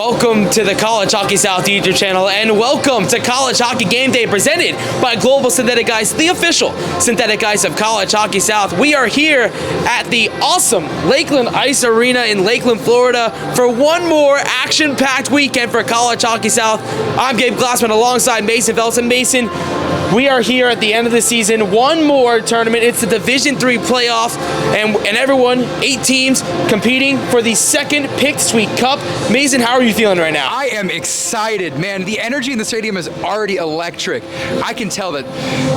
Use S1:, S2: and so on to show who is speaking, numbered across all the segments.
S1: Welcome to the College Hockey South YouTube channel, and welcome to College Hockey Game Day presented by Global Synthetic Ice, the official synthetic ice of College Hockey South. We are here at the awesome Lakeland Ice Arena in Lakeland, Florida for one more action-packed weekend for College Hockey South. I'm Gabe Glassman alongside Mason Phelps. And Mason, we are here at the end of the season. One more tournament. It's the Division III playoff, and everyone, 8 teams, competing for the second Pick Sweet Cup. Mason, how are you feeling right now?
S2: I am excited, man. The energy in the stadium is already electric. I can tell that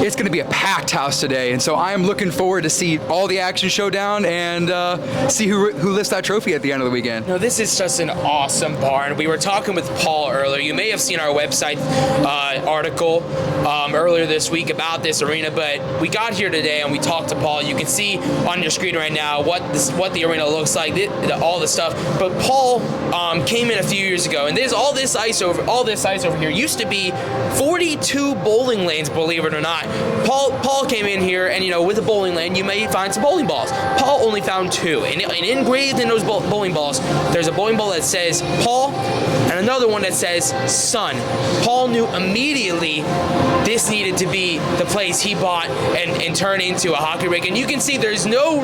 S2: it's going to be a packed house today, and so I am looking forward to see all the action showdown and see who lifts that trophy at the end of the weekend.
S1: No, this is just an awesome barn. We were talking with Paul earlier. You may have seen our website article earlier this week about this arena, but we got here today and we talked to Paul. You can see on your screen right now what the arena looks like, all the stuff. But Paul came in a few years ago, and there's all this ice over here used to be 42 bowling lanes, believe it or not. Paul came in here, and with a bowling lane you may find some bowling balls. Paul only found 2, and engraved in those bowling balls there's a bowling ball that says Paul and another one that says Son. Paul knew immediately this needed to be the place he bought and turn into a hockey rink. And you can see there's no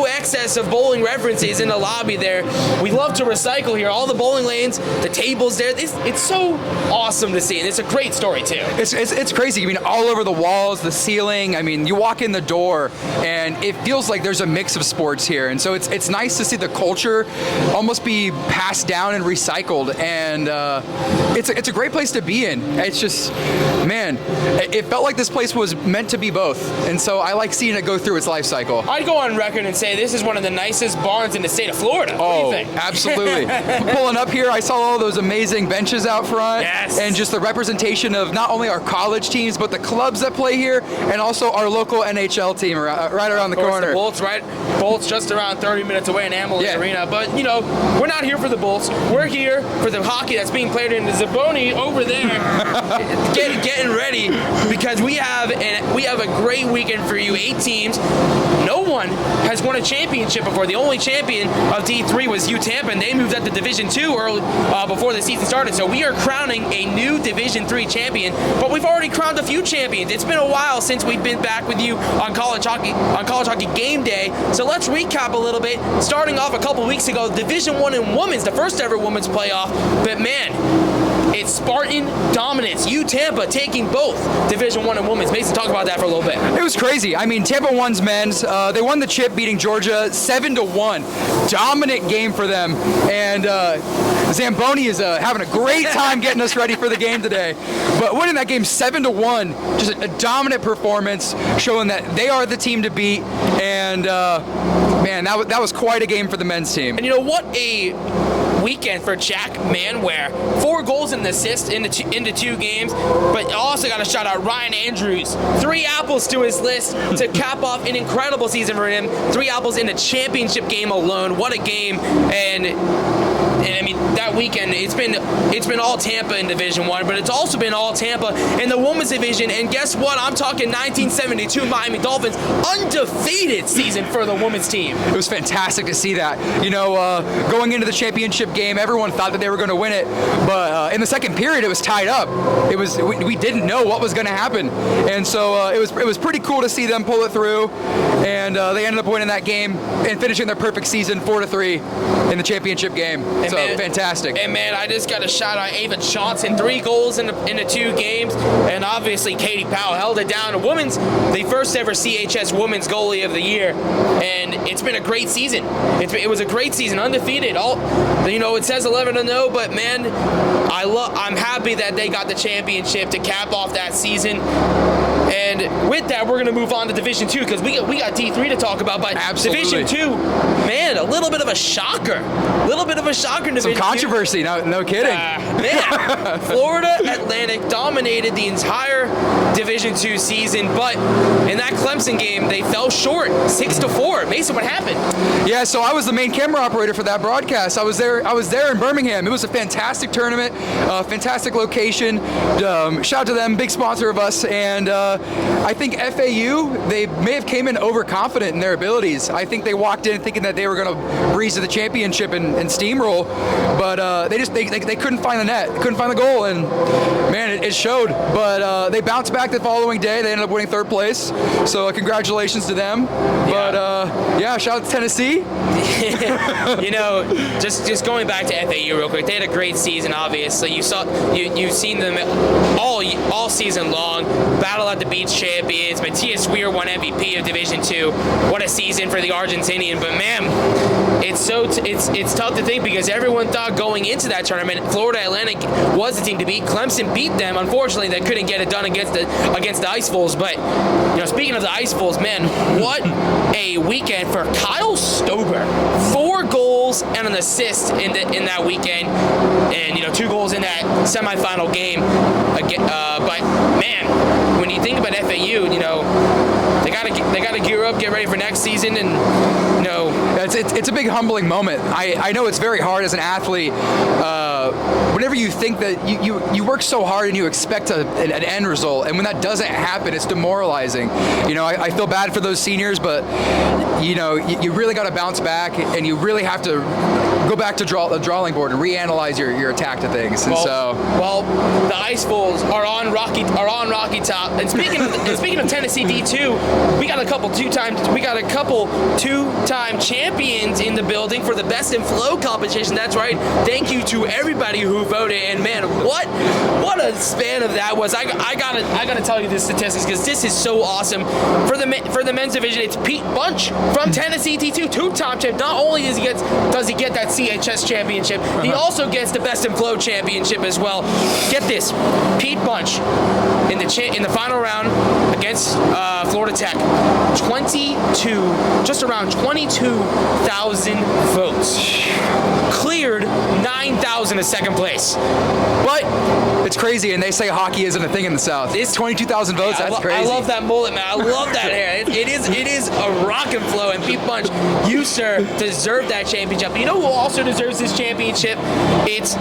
S1: excess of bowling references in the lobby there. We love to recycle here. All the bowling lanes, the tables there. It's so awesome to see, and it's a great story too.
S2: It's crazy. I mean, all over the walls, the ceiling. I mean, you walk in the door, and it feels like there's a mix of sports here. And so it's nice to see the culture almost be passed down and recycled. And it's a great place to be in. It's just, man, it felt like this place was meant to be both. And so I like seeing it go through its life cycle.
S1: I'd go on record and say this is one of the nicest barns in the state of Florida. What do you think?
S2: Absolutely. Pulling up here, I saw all those amazing benches out front.
S1: Yes.
S2: And just the representation of not only our college teams, but the clubs that play here, and also our local NHL team right around the corner.
S1: The Bolts just around 30 minutes away in Amalie Arena. But, we're not here for the Bolts. We're here for the hockey that's being played in the Zaboni over there. getting ready, because we have a great weekend for you. 8 teams. No one has won a championship before. The only champion of D3 was Tampa, and they moved up to Division II early before the season started. So we are crowning a new Division III champion, but we've already crowned a few champions. It's been a while since we've been back with you on College Hockey Game Day. So let's recap a little bit. Starting off a couple weeks ago, Division I in women's, the first ever women's playoff. But man, it's Spartan dominance. Tampa taking both Division I and women's. Mason, talk about that for a little bit.
S2: It was crazy. I mean, Tampa won's men's. They won the chip, beating Georgia 7-1. Dominant game for them. And Zamboni is having a great time getting us ready for the game today. But winning that game 7-1, just a dominant performance, showing that they are the team to beat. And man, that was quite a game for the men's team.
S1: And what a weekend for Jack Manware. 4 goals and assists into 2 games, but also got to shout out Ryan Andrews. 3 apples to his list to cap off an incredible season for him. 3 apples in the championship game alone. What a game. And I mean, that weekend, it's been all Tampa in Division I, but it's also been all Tampa in the women's division. And guess what? I'm talking 1972 Miami Dolphins, undefeated season for the women's team.
S2: It was fantastic to see that. Going into the championship game, everyone thought that they were going to win it, but in the second period, it was tied up. We didn't know what was going to happen, and so it was pretty cool to see them pull it through, and they ended up winning that game and finishing their perfect season 4-3 in the championship game. So fantastic.
S1: And man, I just got to shout out Ava Johnson, 3 goals in the 2 games, and obviously Katie Powell held it down. The first ever CHS Women's Goalie of the Year, and it's been a great season. It was a great season, undefeated. It says 11-0, but man, I'm happy that they got the championship to cap off that season. And with that, we're going to move on to Division II, because we got D3 to talk about. But
S2: absolutely.
S1: Division II, man, a little bit of a shocker. In Division
S2: Some controversy, no kidding.
S1: Man, Florida Atlantic dominated the entire Division II season, but in that Clemson game, they fell short, 6-4. Mason, what happened?
S2: Yeah, so I was the main camera operator for that broadcast. I was there in Birmingham. It was a fantastic tournament, fantastic location. Shout out to them, big sponsor of us, and I think FAU, they may have came in overconfident in their abilities. I think they walked in thinking that they were going to breeze to the championship and steamroll, but they couldn't find the net, couldn't find the goal, and man, it showed. But they bounced back the following day. They ended up winning 3rd place, so congratulations to them. But shout out to Tennessee.
S1: You know, just going back to FAU real quick, they had a great season. Obviously, you've seen them all season long. Battle at the Beach champions. Matthias Weir won MVP of Division II. What a season for the Argentinian! But man, it's tough to think because everyone thought going into that tournament, Florida Atlantic was the team to beat. Clemson beat them. Unfortunately, they couldn't get it done against the Ice Wolves. But you know, speaking of the Ice Wolves, man, what a weekend for Kyle Stober. 4 goals and an assist in that weekend, and 2 goals in that semifinal game. But man, when you think about FAU, they gotta gear up, get ready for next season, and
S2: it's a big humbling moment. I know it's very hard as an athlete. Whenever you think that you work so hard and you expect an end result, and when that doesn't happen, it's demoralizing. I feel bad for those seniors, but you really got to bounce back, and you really have to go back to the drawing board and reanalyze your attack to things. And
S1: the Ice Wolves are on Rocky Top. And speaking of Tennessee D2, we got a couple two-time champions in the building for the Best in Flow competition. That's right. Thank you to everybody who voted. And man, what a span of that was. I gotta tell you the statistics because this is so awesome. For the men's division, it's Pete Bunch from Tennessee D2, 2-time champ. Not only does he get that CHS championship, he also gets the Best in Flow championship as well. Get this, Pete Bunch in the final round against Florida Tech, just around 22,000 votes. Cleared 9,000 as second place.
S2: But it's crazy, and they say hockey isn't a thing in the South. It's 22,000 votes. That's crazy.
S1: I love that mullet, man. I love that hair. It is a rock and flow. And Pete Bunch, you sir deserve that championship. You know who also deserves this championship? It's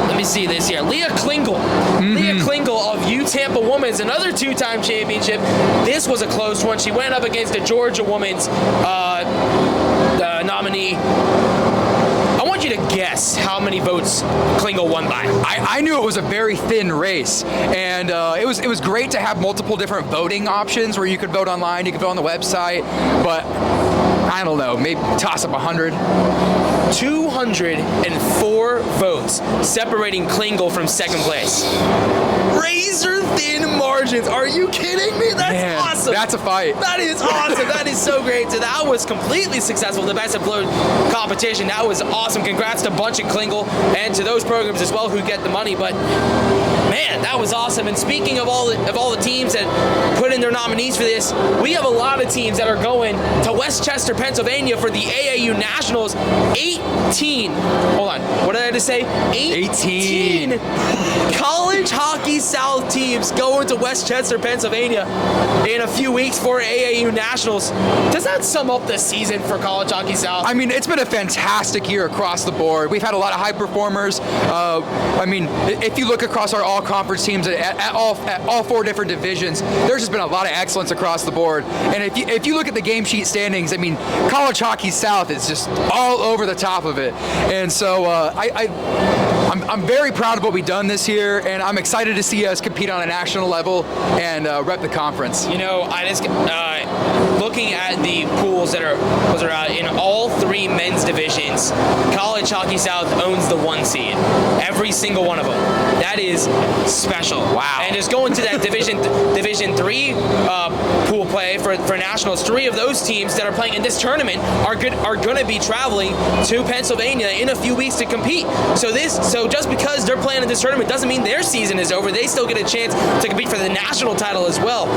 S1: let me see this here. Leah Klingel. Mm-hmm. Leah Klingel of U Tampa Women's, another 2-time championship. This was a close one. She went up against the Georgia Women's nominee. I want you to guess how many votes Klingel won by.
S2: I knew it was a very thin race, and it was great to have multiple different voting options where you could vote online, you could vote on the website, but I don't know, maybe toss up 100.
S1: 204 votes separating Klingel from second place. Razor thin margins. Are you kidding me? That's awesome.
S2: That's a fight.
S1: That is awesome. That is so great. So that was completely successful. The Best in Flow competition. That was awesome. Congrats to Bunch and Klingel and to those programs as well who get the money. But man, that was awesome. And speaking of all the teams that put in their nominees for this, we have a lot of teams that are going to Westchester, Pennsylvania for the AAU Nationals. 18. Hold on. What did I just say? 18. College Hockey South teams going to Westchester, Pennsylvania in a few weeks for AAU Nationals. Does that sum up the season for College Hockey South?
S2: I mean, it's been a fantastic year across the board. We've had a lot of high performers. If you look across our all-conference teams at all 4 different divisions, there's just been a lot of excellence across the board. And if you look at the game sheet standings, I mean, College Hockey South is just all over the top of it. And so I'm very proud of what we've done this year, and I'm excited to see us compete on a national level and rep the conference.
S1: I just looking at the pools that are out in all 3 men's divisions, College Hockey South owns the 1 seed. Every single one of them. That is special. Wow. And just going to that Division 3 pool play for nationals, 3 of those teams that are playing in this tournament are going to be traveling to Pennsylvania in a few weeks to compete. So just because they're playing in this tournament doesn't mean their season is over. They still get a chance to compete for the national title as well.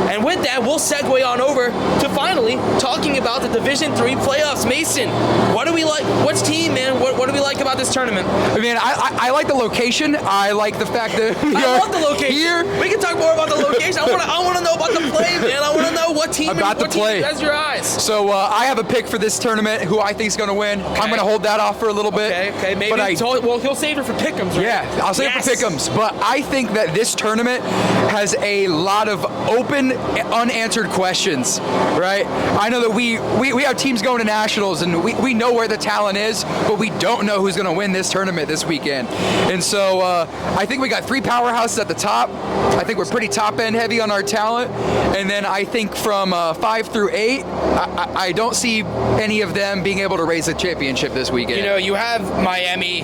S1: And with that, we'll segue on over to finally talking about the Division 3 playoffs. Mason, what do we like? What's team, man? What do we like about this tournament?
S2: I mean, I like the location. I like the fact that
S1: I love the location.
S2: Here.
S1: We can talk more about the location. I want to know about the play, man. I want to know what team?
S2: About to play.
S1: Has your eyes?
S2: So I have a pick for this tournament who I think is going to win.
S1: Okay.
S2: I'm going to hold that off for a little bit.
S1: Okay, maybe.
S2: But
S1: Well, he'll save it for pick'ems, right?
S2: Yeah, I'll save it for pick'ems. But I think that this tournament has a lot of open, unanswered questions, right? I know that we have teams going to nationals, and we know where the talent is, but we don't know who's going to win this tournament this weekend. And so I think we got 3 powerhouses at the top. I think we're pretty top-end heavy on our talent. And then I think from 5 through 8, I don't see any of them being able to raise the championship this weekend.
S1: You know, you have Miami,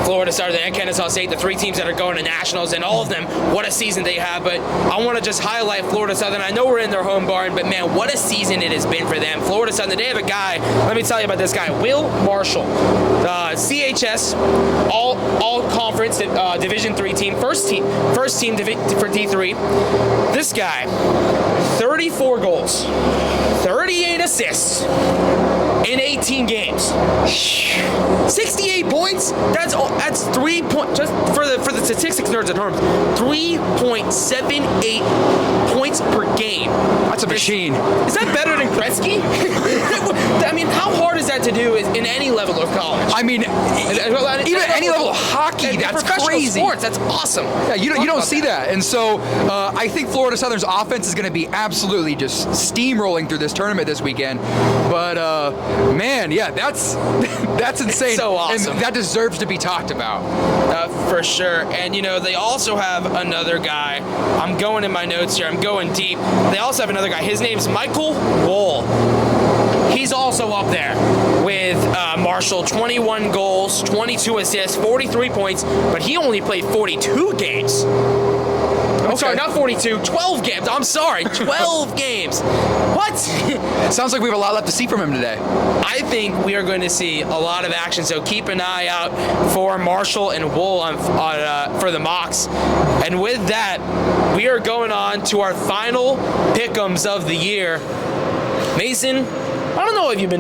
S1: Florida Southern, and Kennesaw State, the 3 teams that are going to nationals, and all of them, what a season they have. But I want to just highlight Florida Southern. I know we're in their home barn, but man, what a season it has been for them. Florida Southern, they have a guy, let me tell you about this guy, Will Marshall, CHS, all conference Division III team, first team for D3. This guy, 34 goals, 38 assists in 18 games, 68 points. That's 3 points. Just for the statistics nerds at home, 3.78 points per game.
S2: That's a machine.
S1: Is that better than Gretzky? I mean, how hard is that to do in any level of college?
S2: I mean, even any level of hockey, that's
S1: professional
S2: crazy.
S1: sports, that's awesome.
S2: Yeah, you don't see that. And so I think Florida Southern's offense is going to be absolutely just steamrolling through this tournament this weekend. But man, yeah, that's insane.
S1: It's so awesome.
S2: And that deserves to be talked about.
S1: For sure. And you know, they also have another guy. I'm going in my notes here. I'm going deep. They also have another guy. His name's Michael Wohl. He's also up there with Marshall, 21 goals, 22 assists, 43 points, but he only played 42 games. I'm sorry, not 42, 12 games. I'm sorry, 12 games. What?
S2: Sounds like we have a lot left to see from him today.
S1: I think we are going to see a lot of action, so keep an eye out for Marshall and Wool for the mocks. And with that, we are going on to our final pick'ems of the year. Mason, I don't know if you've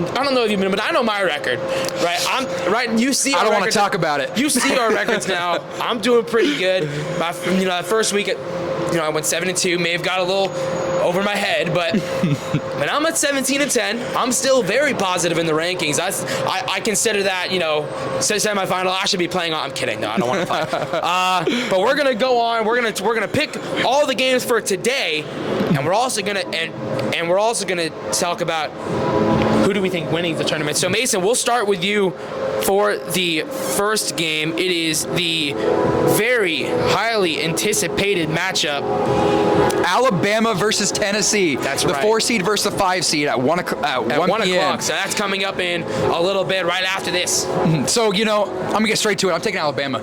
S1: been, but I know my record, right? You see,
S2: I don't want to talk about it.
S1: You see our records now. I'm doing pretty good. That first week, I went 7-2. May have got a little over my head, but when I'm at 17-10, I'm still very positive in the rankings. I consider that, semifinal. I should be playing on. I'm kidding. No, I don't want to fight. But we're gonna go on. We're gonna pick all the games for today, and we're also gonna talk about who do we think winning the tournament. So Mason, we'll start with you for the first game. It is the very highly anticipated matchup.
S2: Alabama versus Tennessee.
S1: That's
S2: the
S1: right.
S2: 4 seed versus the 5 seed at 1 o'clock.
S1: So that's coming up in a little bit right after this.
S2: So, I'm going to get straight to it. I'm taking Alabama.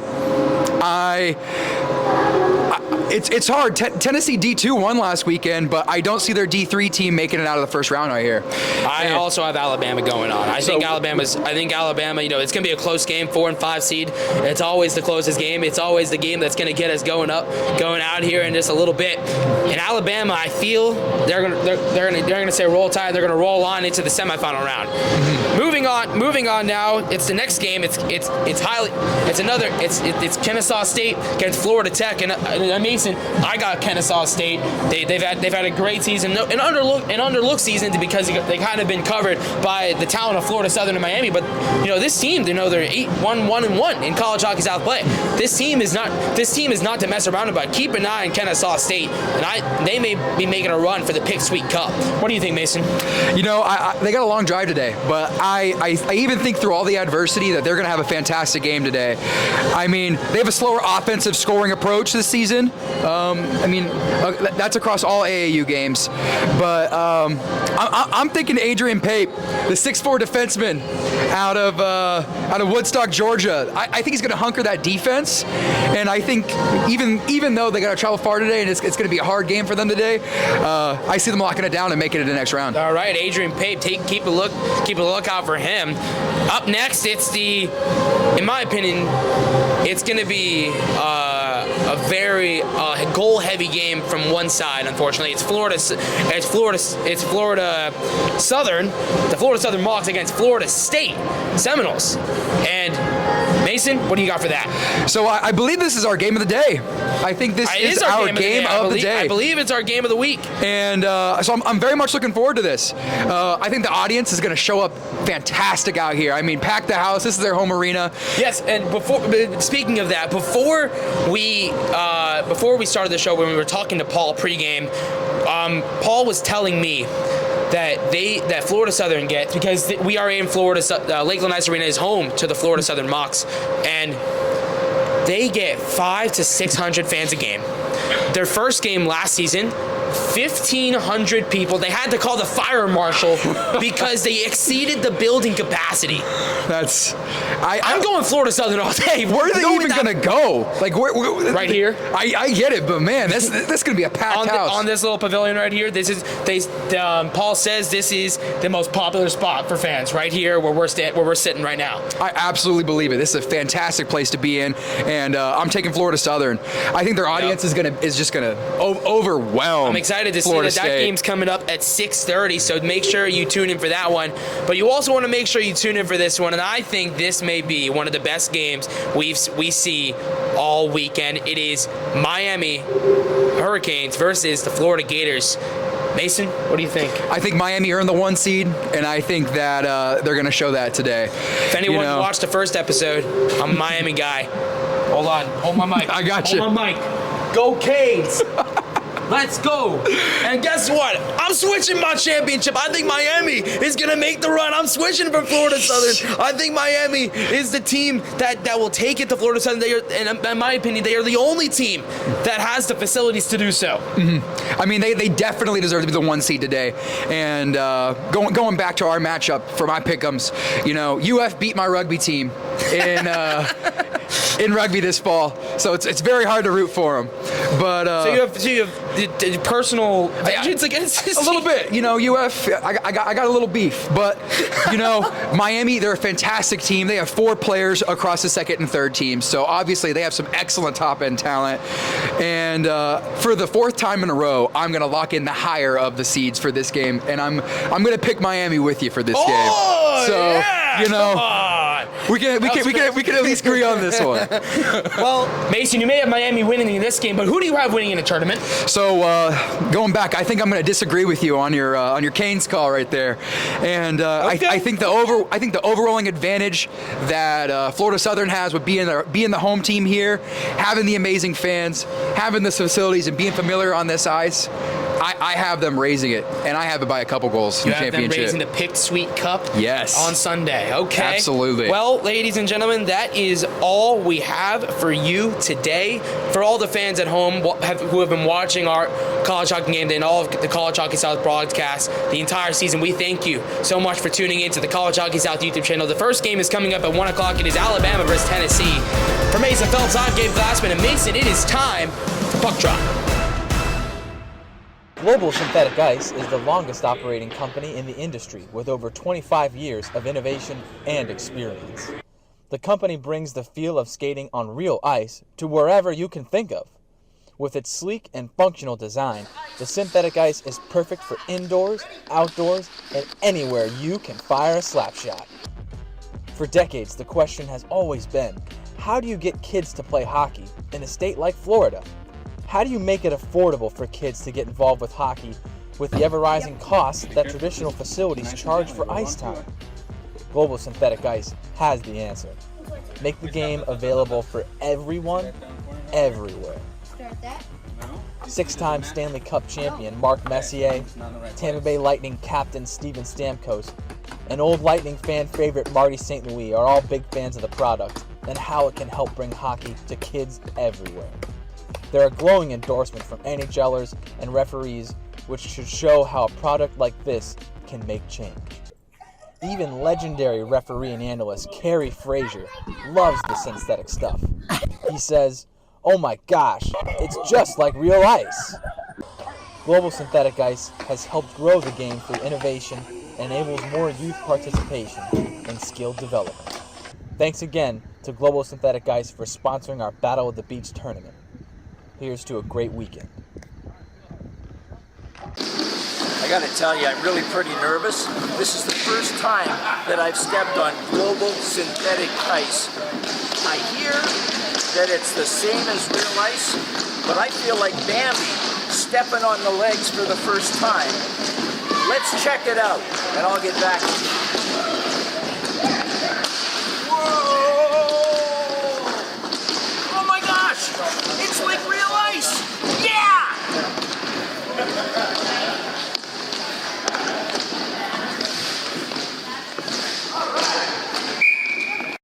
S2: It's hard. Tennessee D2 won last weekend, but I don't see their D3 team making it out of the first round right here.
S1: I also have Alabama going on. I think Alabama, it's going to be a close game, 4 and 5 seed. It's always the closest game. It's always the game that's going to get us going out here in just a little bit. In Alabama, I feel they're going to say roll tide. They're going to roll on into the semifinal round. Mm-hmm. Moving on now. It's the next game. It's Kennesaw State against Florida Tech, and Mason, I got Kennesaw State. They've had a great season, an underlooked season because they kind of been covered by the talent of Florida Southern and Miami. But this team, they're 8-1-1-1 in college hockey South play. This team is not to mess around about. Keep an eye on Kennesaw State, and they may be making a run for the Pick Sweet Cup. What do you think, Mason?
S2: They got a long drive today, but I even think through all the adversity that they're going to have a fantastic game today. I mean, they have a slower offensive scoring approach this season. That's across all AAU games. But I'm thinking Adrian Pape, the 6'4" defenseman out of Woodstock, Georgia. I think he's going to hunker that defense, and I think even though they got to travel far today and it's going to be a hard game for them today, I see them locking it down and making it to the next round.
S1: All right, Adrian Pape, keep a lookout for him. Up next, in my opinion, it's going to be a very goal-heavy game from one side. Unfortunately, it's Florida Southern, the Florida Southern Mocs against Florida State Seminoles. And Mason, what do you got for that?
S2: So I believe this is our game of the day. I think this is our game of the day.
S1: I believe it's our game of the week.
S2: And so I'm very much looking forward to this. I think the audience is going to show up fantastic out here. I mean, pack the house. This is their home arena.
S1: Yes, and speaking of that, before we started the show, when we were talking to Paul pregame, Paul was telling me that Florida Southern gets, because we are in Florida. Lakeland Ice Arena is home to the Florida Southern Mocs, and they get 500 to 600 fans a game. Their first game last season, 1,500 people. They had to call the fire marshal because they exceeded the building capacity. I'm going Florida Southern all day.
S2: Where are they even going to go? Like where
S1: right here.
S2: I get it, but man, this is going to be a packed house.
S1: On this little pavilion right here. Paul says this is the most popular spot for fans right here where we're sitting right now.
S2: I absolutely believe it. This is a fantastic place to be in, and I'm taking Florida Southern. I think their audience is just gonna overwhelm.
S1: I'm excited to
S2: Florida
S1: see that game's coming up at 6:30, so make sure you tune in for that one. But you also want to make sure you tune in for this one, and I think this may be one of the best games we see all weekend. It is Miami Hurricanes versus the Florida Gators. Mason, what do you think?
S2: I think Miami earned the 1 seed, and I think that they're going to show that today.
S1: If anyone watched the first episode, I'm a Miami guy. Hold on. Hold my mic.
S2: I got you.
S1: Hold my mic. Go Canes! Let's go. And guess what? I'm switching my championship. I think Miami is going to make the run. I'm switching from Florida Southern. I think Miami is the team that will take it to Florida Southern. And in my opinion, they are the only team that has the facilities to do so.
S2: Mm-hmm. I mean, they definitely deserve to be the 1 seed today. And going back to our matchup for my pick'ems, UF beat my rugby team in rugby this fall, so it's very hard to root for them. But
S1: so you have personal vengeance against this
S2: a little bit. UF, I got a little beef, but Miami, they're a fantastic team. They have 4 players across the second and third teams, so obviously they have some excellent top end talent. And for the 4th time in a row, I'm gonna lock in the higher of the seeds for this game, and I'm gonna pick Miami with you for this game. So
S1: yeah, come on.
S2: we can at least agree on this one.
S1: Well, Mason, you may have Miami winning in this game, but who do you have winning in the tournament?
S2: So going back, I think I'm going to disagree with you on your Canes call right there, and
S1: okay.
S2: I think the overwhelming advantage that Florida Southern has would being the home team here, having the amazing fans, having the facilities, and being familiar on this ice. I have them raising it, and I have it by a couple goals in the championship.
S1: You have them raising the Picked Sweet Cup?
S2: Yes.
S1: On Sunday. Okay.
S2: Absolutely.
S1: Well, ladies and gentlemen, that is all we have for you today. For all the fans at home who have been watching our College Hockey Game Day and all of the College Hockey South broadcasts the entire season, we thank you so much for tuning in to the College Hockey South YouTube channel. The first game is coming up at 1 o'clock. It is Alabama versus Tennessee. For Mason Phelps, I'm Gabe Glassman, and Mason, it is time to puck drop.
S3: Global Synthetic Ice is the longest operating company in the industry with over 25 years of innovation and experience. The company brings the feel of skating on real ice to wherever you can think of. With its sleek and functional design, the synthetic ice is perfect for indoors, outdoors, and anywhere you can fire a slap shot. For decades, the question has always been, how do you get kids to play hockey in a state like Florida? How do you make it affordable for kids to get involved with hockey with the ever-rising costs that traditional facilities charge for ice time? Global Synthetic Ice has the answer. Make the game available for everyone, everywhere. 6-time Stanley Cup champion Mark Messier, Tampa Bay Lightning captain Steven Stamkos, and old Lightning fan favorite Marty St. Louis are all big fans of the product and how it can help bring hockey to kids everywhere. There are glowing endorsements from NHLers and referees which should show how a product like this can make change. Even legendary referee and analyst Kerry Frazier loves the synthetic stuff. He says, "Oh my gosh, it's just like real ice." Global Synthetic Ice has helped grow the game through innovation and enables more youth participation and skill development. Thanks again to Global Synthetic Ice for sponsoring our Battle of the Beach tournament. Here's to a great weekend.
S4: I gotta tell you, I'm really pretty nervous. This is the first time that I've stepped on global synthetic ice. I hear that it's the same as real ice, but I feel like Bambi stepping on the legs for the first time. Let's check it out, and I'll get back to you.